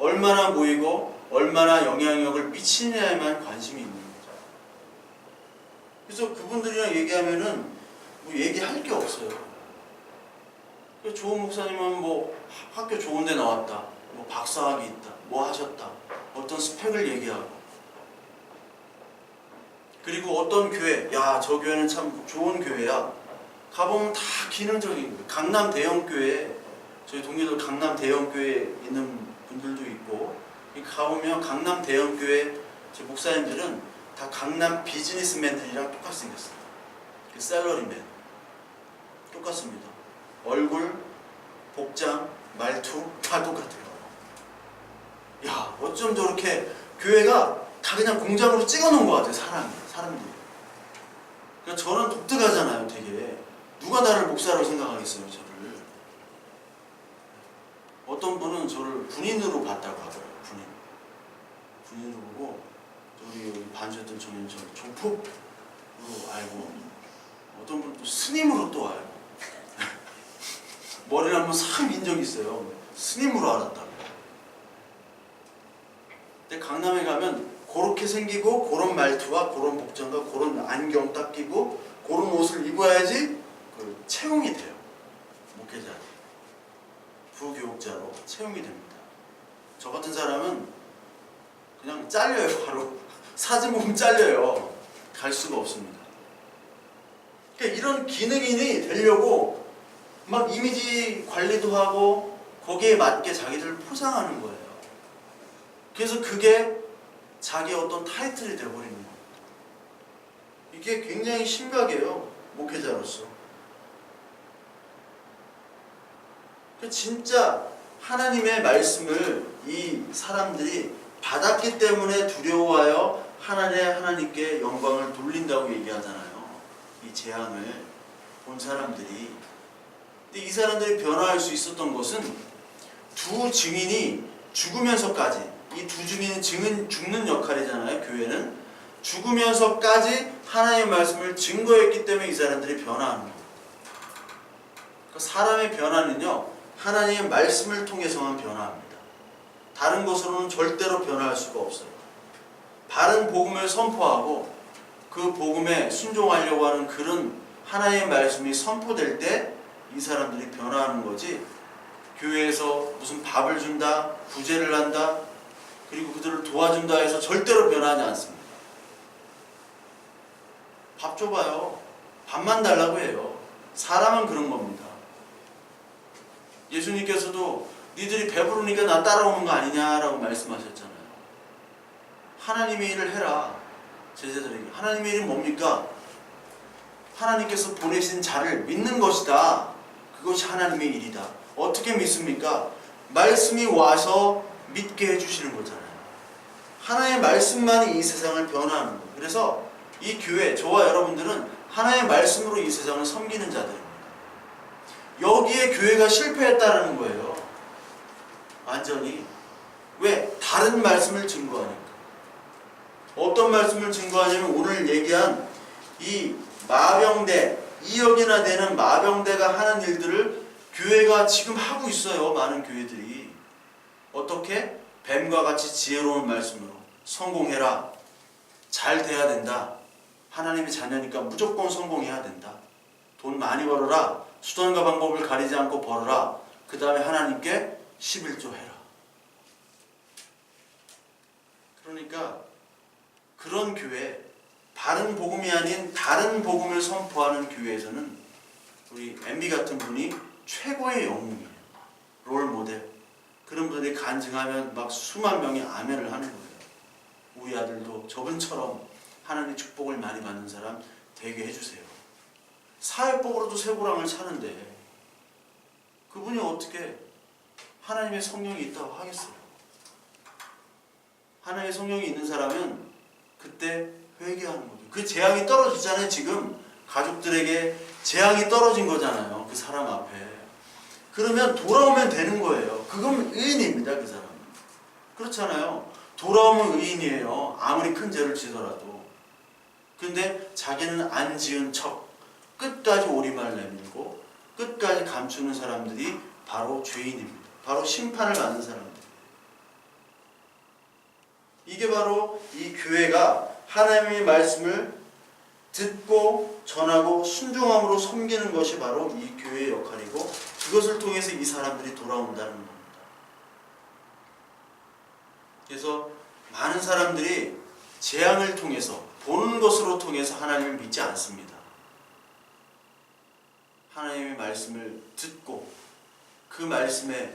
얼마나 모이고 얼마나 영향력을 미치느냐에만 관심이 있는 거죠. 그래서 그분들이랑 얘기하면은 뭐 얘기할 게 없어요. 좋은 목사님은 뭐 학교 좋은 데 나왔다, 뭐 박사학위 있다, 뭐 하셨다, 어떤 스펙을 얘기하고, 그리고 어떤 교회, 야, 저 교회는 참 좋은 교회야. 가보면 다 기능적인 거예요. 강남 대형교회, 저희 동료들 강남 대형교회에 있는 분들도 있고, 가보면 강남 대형교회 제 목사님들은 다 강남 비즈니스맨들이랑 똑같이 생겼어요. 셀러리맨 똑같습니다. 얼굴, 복장, 말투 다 똑같아요. 야, 어쩜 저렇게 교회가 다 그냥 공장으로 찍어놓은 것 같아요. 사람들이. 그러니까 저는 독특하잖아요. 되게 누가 나를 목사라고 생각하겠어요. 저를. 어떤 분은 저를 군인으로 봤다고 하더라고요. 군인으로 보고 우리 여기 반주했던 청년 저를 조폭으로 알고, 어떤 분은 또 스님으로 또 알고 머리를 한번 싹 민 적이 있어요. 스님으로 알았다고. 근데 강남에 가면 그렇게 생기고 그런 말투와 그런 복장과 그런 안경 딱 끼고 그런 옷을 입어야지 그 채용이 돼요. 목회자, 부교육자로 채용이 됩니다. 저 같은 사람은 그냥 잘려요. 바로 사진 보면 잘려요. 갈 수가 없습니다. 그러니까 이런 기능인이 되려고 막 이미지 관리도 하고 거기에 맞게 자기들을 포장하는 거예요. 그래서 그게 자기의 어떤 타이틀이 되어버리는 겁니다. 이게 굉장히 심각해요. 목회자로서. 진짜 하나님의 말씀을 이 사람들이 받았기 때문에 두려워하여 하나님께 영광을 돌린다고 얘기하잖아요. 이 재앙을 본 사람들이. 근데 이 사람들이 변화할 수 있었던 것은 두 증인이 죽으면서까지, 이 두 증인은 죽는 역할이잖아요. 교회는 죽으면서까지 하나님의 말씀을 증거했기 때문에 이 사람들이 변화하는 거예요. 그러니까 사람의 변화는요, 하나님의 말씀을 통해서만 변화합니다. 다른 것으로는 절대로 변화할 수가 없어요. 바른 복음을 선포하고 그 복음에 순종하려고 하는 그런 하나님의 말씀이 선포될 때 이 사람들이 변화하는 거지, 교회에서 무슨 밥을 준다, 구제를 한다, 그리고 그들을 도와준다 해서 절대로 변하지 않습니다. 밥 줘봐요. 밥만 달라고 해요. 사람은 그런 겁니다. 예수님께서도 니들이 배부르니까 나 따라오는 거 아니냐라고 말씀하셨잖아요. 하나님의 일을 해라. 제자들에게. 하나님의 일은 뭡니까? 하나님께서 보내신 자를 믿는 것이다. 그것이 하나님의 일이다. 어떻게 믿습니까? 말씀이 와서 믿게 해주시는 거잖아요. 하나님의 말씀만이 이 세상을 변화하는 거예요. 그래서 이 교회, 저와 여러분들은 하나님의 말씀으로 이 세상을 섬기는 자들입니다. 여기에 교회가 실패했다는 거예요. 완전히. 왜? 다른 말씀을 증거하니까. 어떤 말씀을 증거하냐면 오늘 얘기한 이 마병대, 2억이나 되는 마병대가 하는 일들을 교회가 지금 하고 있어요. 많은 교회들이. 어떻게? 뱀과 같이 지혜로운 말씀으로 성공해라. 잘 돼야 된다. 하나님의 자녀니까 무조건 성공해야 된다. 돈 많이 벌어라. 수단과 방법을 가리지 않고 벌어라. 그 다음에 하나님께 11조 해라. 그러니까 그런 교회, 바른 복음이 아닌 다른 복음을 선포하는 교회에서는 우리 MB 같은 분이 최고의 영웅이에요. 롤 모델. 그런 분들이 간증하면 막 수만 명이 아멘을 하는 거예요. 우리 아들도 저분처럼 하나님의 축복을 많이 받는 사람 되게 해주세요. 사회복으로도 쇠고랑을 차는데 그분이 어떻게 하나님의 성령이 있다고 하겠어요? 하나님의 성령이 있는 사람은 그때 회개하는 거죠. 그 재앙이 떨어지잖아요. 지금 가족들에게 재앙이 떨어진 거잖아요. 그 사람 앞에. 그러면 돌아오면 되는 거예요. 그건 의인입니다. 그 사람은. 그렇잖아요. 돌아오면 의인이에요. 아무리 큰 죄를 지더라도. 근데 자기는 안 지은 척 끝까지 오리말 내밀고 끝까지 감추는 사람들이 바로 죄인입니다. 바로 심판을 받는 사람들. 이게 바로 이 교회가 하나님의 말씀을 듣고 전하고 순종함으로 섬기는 것이 바로 이 교회의 역할이고, 그것을 통해서 이 사람들이 돌아온다는 겁니다. 그래서 많은 사람들이 재앙을 통해서, 보는 것으로 통해서 하나님을 믿지 않습니다. 하나님의 말씀을 듣고 그 말씀에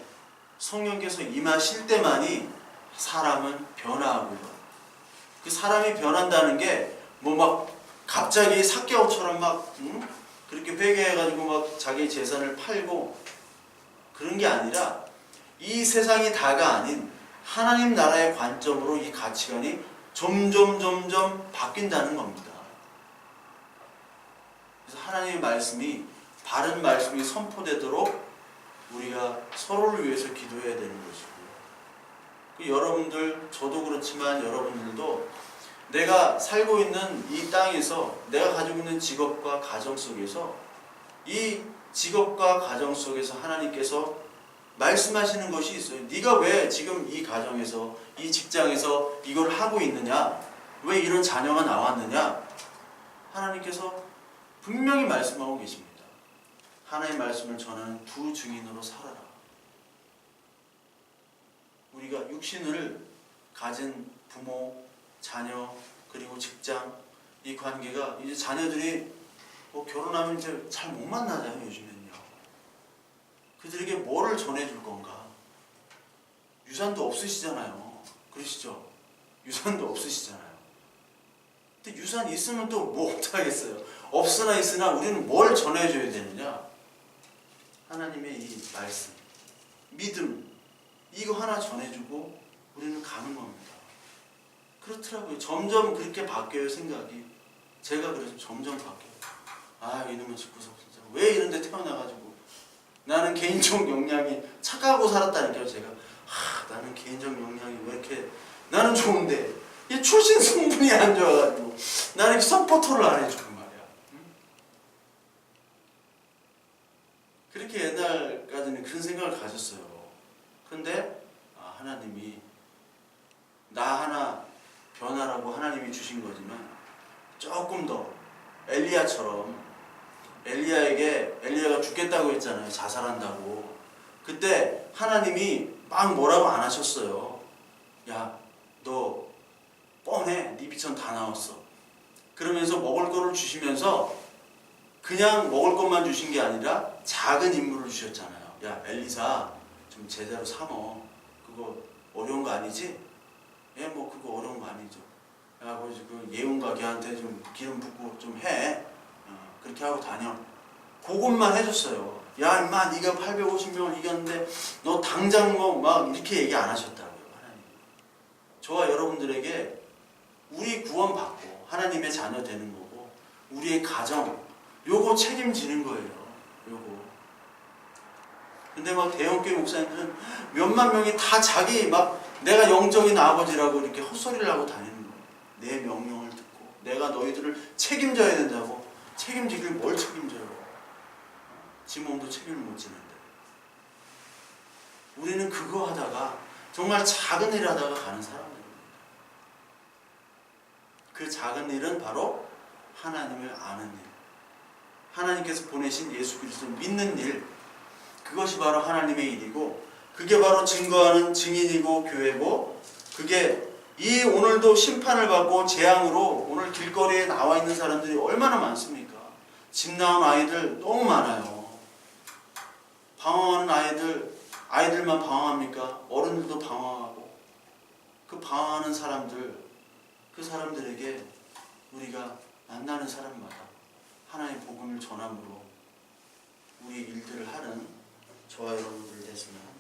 성령께서 임하실 때만이 사람은 변화하고요. 그 사람이 변한다는 게 뭐 막 갑자기 삭개오처럼 막 그렇게 회개해가지고 막 자기 재산을 팔고 그런 게 아니라, 이 세상이 다가 아닌 하나님 나라의 관점으로 이 가치관이 점점 바뀐다는 겁니다. 그래서 하나님의 말씀이, 바른 말씀이 선포되도록 우리가 서로를 위해서 기도해야 되는 것이고, 여러분들, 저도 그렇지만 여러분들도 내가 살고 있는 이 땅에서 내가 가지고 있는 직업과 가정 속에서, 이 직업과 가정 속에서 하나님께서 말씀하시는 것이 있어요. 네가 왜 지금 이 가정에서, 이 직장에서 이걸 하고 있느냐? 왜 이런 자녀가 나왔느냐? 하나님께서 분명히 말씀하고 계십니다. 하나님의 말씀을 전하는 두 증인으로 살아라. 우리가 육신을 가진 부모, 자녀, 그리고 직장, 이 관계가 이제 자녀들이 뭐 결혼하면 이제 잘 못 만나잖아요. 요즘엔요. 그들에게 뭐를 전해줄 건가? 유산도 없으시잖아요. 그러시죠? 유산도 없으시잖아요. 근데 유산 있으면 또 뭐 어떡하겠어요? 없으나 있으나 우리는 뭘 전해줘야 되느냐? 하나님의 이 말씀, 믿음, 이거 하나 전해주고 우리는 가는 겁니다. 그렇더라고요. 점점 그렇게 바뀌어요, 생각이. 제가 그래서 점점 바뀌어요. 아, 이놈의 집구석 진짜 왜 이런 데 태어나가지고. 나는 개인적 역량이 착하고 살았다니까요. 제가 나는 개인적 역량이 왜 이렇게, 나는 좋은데 이 출신 성분이 안 좋아가지고 나는 이렇게 서포터를 안 해주고 말이야. 그렇게 옛날까지는 그런 생각을 가졌어요. 근데 하나님이 나 하나 변화라고 하나님이 주신 거지만, 조금 더 엘리야처럼, 엘리야가 죽겠다고 했잖아요. 자살한다고. 그때 하나님이 막 뭐라고 안 하셨어요. 야, 너 뻔해. 네 비천 다 나왔어. 그러면서 먹을 거를 주시면서 그냥 먹을 것만 주신 게 아니라 작은 임무를 주셨잖아요. 야, 엘리사 좀 제대로 삼어. 그거 어려운 거 아니지? 예, 뭐 그거 어려운 거 아니죠. 야, 그 예운가 걔한테 좀 기름 붓고 좀 해. 그렇게 하고 다녀. 그것만 해줬어요. 야, 임마, 네가 850명을 이겼는데 너 당장 뭐 막 이렇게 얘기 안 하셨다고요, 하나님. 저와 여러분들에게 우리 구원받고 하나님의 자녀 되는 거고, 우리의 가정, 요거 책임지는 거예요. 요거. 근데 막 대형교회 목사님들은 몇만 명이 다 자기 막 내가 영적인 아버지라고 이렇게 헛소리를 하고 다니는 거예요. 내 명령을 듣고 내가 너희들을 책임져야 된다고. 책임지길 뭘 책임져요? 지 몸도 책임을 못 지는데. 우리는 그거 하다가 정말 작은 일 하다가 가는 사람들입니다. 그 작은 일은 바로 하나님을 아는 일, 하나님께서 보내신 예수 그리스도를 믿는 일, 그것이 바로 하나님의 일이고, 그게 바로 증거하는 증인이고 교회고, 그게 이 오늘도 심판을 받고 재앙으로 오늘 길거리에 나와 있는 사람들이 얼마나 많습니까? 집 나온 아이들 너무 많아요. 방황하는 아이들만 방황합니까? 어른들도 방황하고. 그 방황하는 사람들, 그 사람들에게 우리가 만나는 사람마다 하나님의 복음을 전함으로 우리 일들을 하는 저와 여러분들 됐으면 합니다.